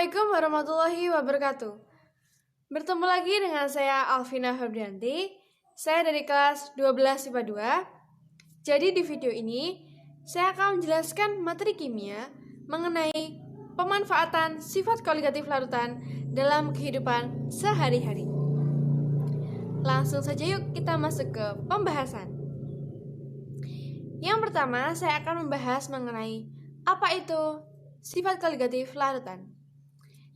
Assalamualaikum warahmatullahi wabarakatuh. Bertemu lagi dengan saya Alvina Febrianti. Saya dari kelas 12 IPA 2. Jadi di video ini saya akan menjelaskan materi kimia mengenai pemanfaatan sifat koligatif larutan dalam kehidupan sehari-hari. Langsung saja yuk kita masuk ke pembahasan. Yang pertama saya akan membahas mengenai apa itu sifat koligatif larutan.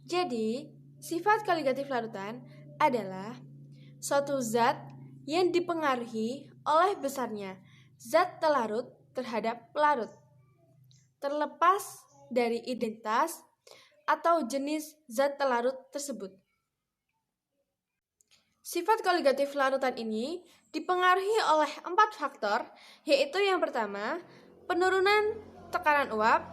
Jadi, sifat koligatif larutan adalah suatu zat yang dipengaruhi oleh besarnya zat telarut terhadap pelarut, terlepas dari identitas atau jenis zat telarut tersebut. Sifat koligatif larutan ini dipengaruhi oleh 4 faktor, yaitu yang pertama, penurunan tekanan uap,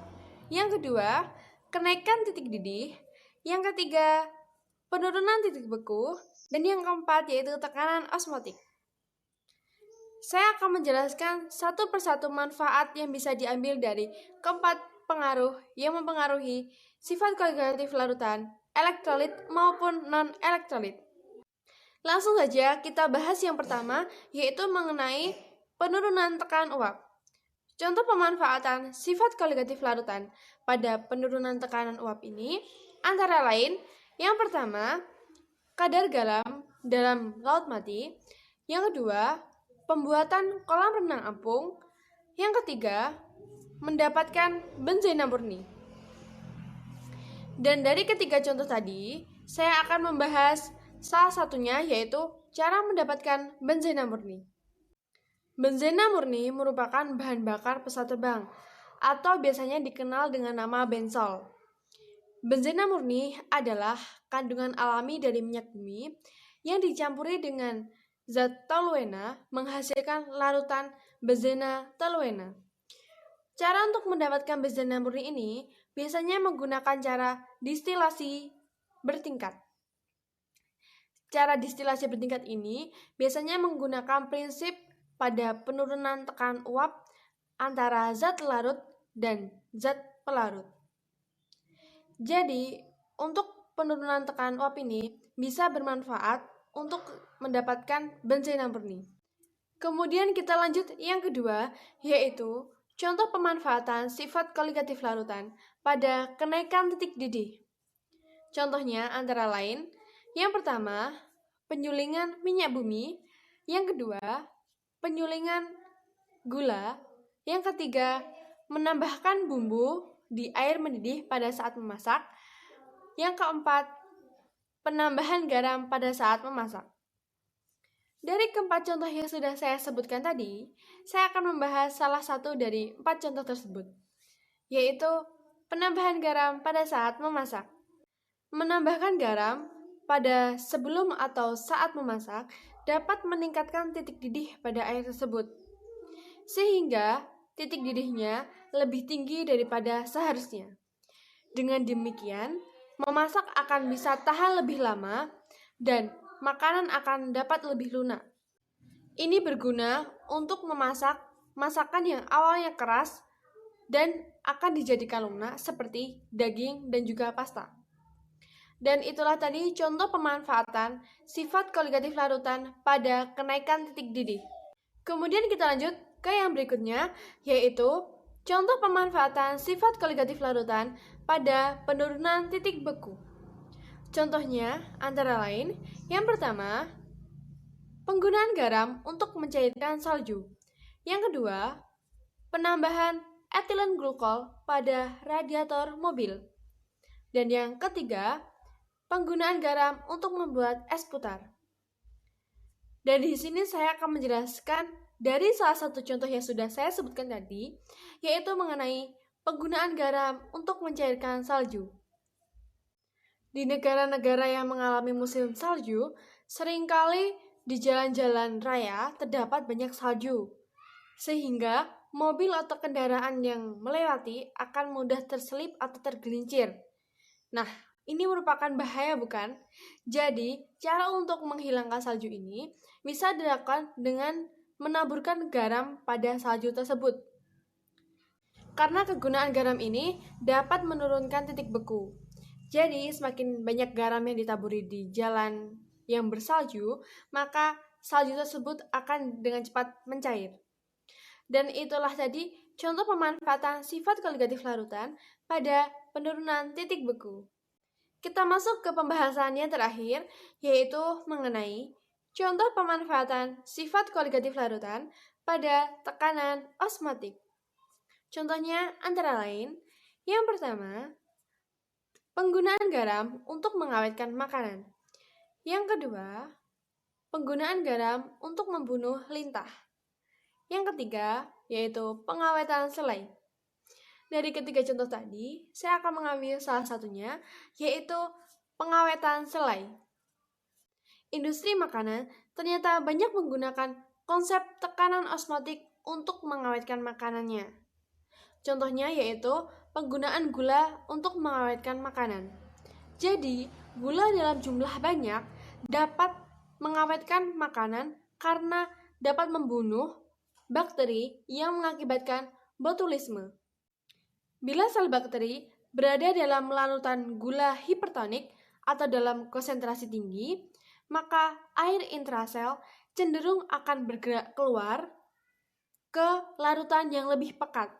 yang kedua, kenaikan titik didih, yang ketiga, penurunan titik beku, dan yang keempat yaitu tekanan osmotik. Saya akan menjelaskan satu persatu manfaat yang bisa diambil dari keempat pengaruh yang mempengaruhi sifat koligatif larutan, elektrolit maupun non-elektrolit. Langsung saja kita bahas yang pertama, yaitu mengenai penurunan tekanan uap. Contoh pemanfaatan sifat koligatif larutan pada penurunan tekanan uap ini antara lain, yang pertama, kadar garam dalam laut mati. Yang kedua, pembuatan kolam renang apung. Yang ketiga, mendapatkan benzena murni. Dan dari ketiga contoh tadi, saya akan membahas salah satunya, yaitu cara mendapatkan benzena murni. Benzena murni merupakan bahan bakar pesawat terbang, atau biasanya dikenal dengan nama bensol. Benzena murni adalah kandungan alami dari minyak bumi yang dicampuri dengan zat toluena menghasilkan larutan benzena toluena. Cara untuk mendapatkan benzena murni ini biasanya menggunakan cara distilasi bertingkat. Cara distilasi bertingkat ini biasanya menggunakan prinsip pada penurunan tekanan uap antara zat larut dan zat pelarut. Jadi, untuk penurunan tekanan uap ini bisa bermanfaat untuk mendapatkan benzena murni. Kemudian kita lanjut yang kedua, yaitu contoh pemanfaatan sifat koligatif larutan pada kenaikan titik didih. Contohnya antara lain, yang pertama, penyulingan minyak bumi, yang kedua, penyulingan gula, yang ketiga, menambahkan bumbu di air mendidih pada saat memasak. Yang keempat, penambahan garam pada saat memasak. Dari keempat contoh yang sudah saya sebutkan tadi, saya akan membahas salah satu dari 4 contoh tersebut, yaitu penambahan garam pada saat memasak. Menambahkan garam pada sebelum atau saat memasak dapat meningkatkan titik didih pada air tersebut, sehingga titik didihnya lebih tinggi daripada seharusnya. Dengan demikian, memasak akan bisa tahan lebih lama dan makanan akan dapat lebih lunak. Ini berguna untuk memasak masakan yang awalnya keras dan akan dijadikan lunak seperti daging dan juga pasta. Dan itulah tadi contoh pemanfaatan sifat koligatif larutan pada kenaikan titik didih. Kemudian kita lanjut ke yang berikutnya, yaitu contoh pemanfaatan sifat koligatif larutan pada penurunan titik beku. Contohnya antara lain, yang pertama, penggunaan garam untuk mencairkan salju. Yang kedua, penambahan etilen glukol pada radiator mobil. Dan yang ketiga, penggunaan garam untuk membuat es putar. Dan di sini saya akan menjelaskan dari salah satu contoh yang sudah saya sebutkan tadi, yaitu mengenai penggunaan garam untuk mencairkan salju. Di negara-negara yang mengalami musim salju, seringkali di jalan-jalan raya terdapat banyak salju, sehingga mobil atau kendaraan yang melewati akan mudah terselip atau tergelincir. Nah, ini merupakan bahaya bukan? Jadi, cara untuk menghilangkan salju ini bisa dilakukan dengan menaburkan garam pada salju tersebut. Karena kegunaan garam ini dapat menurunkan titik beku. Jadi, semakin banyak garam yang ditaburi di jalan yang bersalju, maka salju tersebut akan dengan cepat mencair. Dan itulah tadi contoh pemanfaatan sifat koligatif larutan pada penurunan titik beku. Kita masuk ke pembahasan yang terakhir, yaitu mengenai contoh pemanfaatan sifat koligatif larutan pada tekanan osmotik. Contohnya antara lain, yang pertama, penggunaan garam untuk mengawetkan makanan. Yang kedua, penggunaan garam untuk membunuh lintah. Yang ketiga, yaitu pengawetan selai. Dari ketiga contoh tadi, saya akan mengambil salah satunya, yaitu pengawetan selai. Industri makanan ternyata banyak menggunakan konsep tekanan osmotik untuk mengawetkan makanannya. Contohnya yaitu penggunaan gula untuk mengawetkan makanan. Jadi, gula dalam jumlah banyak dapat mengawetkan makanan karena dapat membunuh bakteri yang mengakibatkan botulisme. Bila sel bakteri berada dalam larutan gula hipertonik atau dalam konsentrasi tinggi, maka air intrasel cenderung akan bergerak keluar ke larutan yang lebih pekat.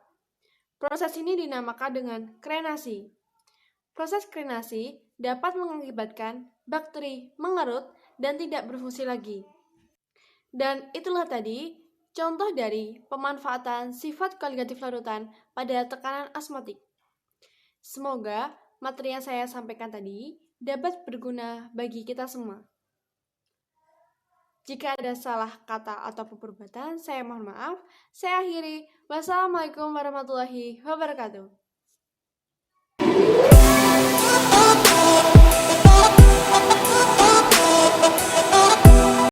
Proses ini dinamakan dengan krenasi. Proses krenasi dapat mengakibatkan bakteri mengerut dan tidak berfungsi lagi. Dan itulah tadi contoh dari pemanfaatan sifat koligatif larutan pada tekanan osmotik. Semoga materi yang saya sampaikan tadi dapat berguna bagi kita semua. Jika ada salah kata atau perbuatan, saya mohon maaf. Saya akhiri. Wassalamualaikum warahmatullahi wabarakatuh.